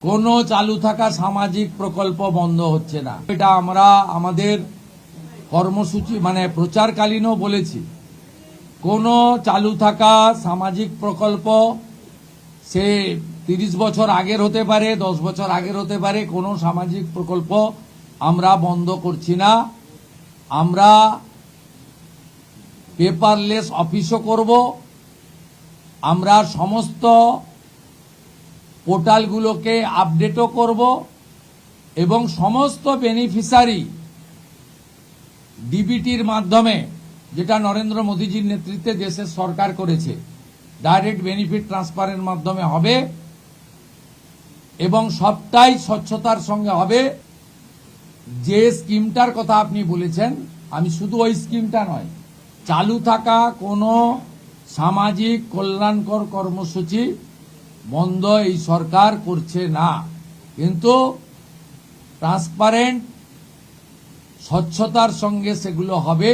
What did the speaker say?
কোনো চালু থাকা সামাজিক প্রকল্প বন্ধ হচ্ছে না। এটা আমরা আমাদের কর্মসূচি প্রচারকালীনও বলেছি। কোনো চালু থাকা সামাজিক প্রকল্প সে 30 বছর আগের হতে পারে, 10 বছর আগের হতে পারে, কোনো সামাজিক প্রকল্প আমরা বন্ধ করছি না। আমরা পেপারলেস অফিসও করব। আমরা সমস্ত পোর্টালগুলোকে আপডেটও করব এবং সমস্ত বেনিফিশিয়ারি ডিবিটির মাধ্যমে, যেটা নরেন্দ্র মোদীজির নেতৃত্বে দেশের সরকার করেছে, ডাইরেক্ট বেনিফিট ট্রান্সফারের মাধ্যমে হবে এবং সবটাই স্বচ্ছতার সঙ্গে হবে। যে স্কিমটার কথা আপনি বলেছেন, আমি শুধু ওই স্কিমটা নয়, চালু থাকা কোনো সামাজিক কল্যাণকর কর্মসূচি বন্ধ এই সরকার করছে না, কিন্তু ট্রান্সপারেন্ট স্বচ্ছতার সঙ্গে সেগুলো হবে।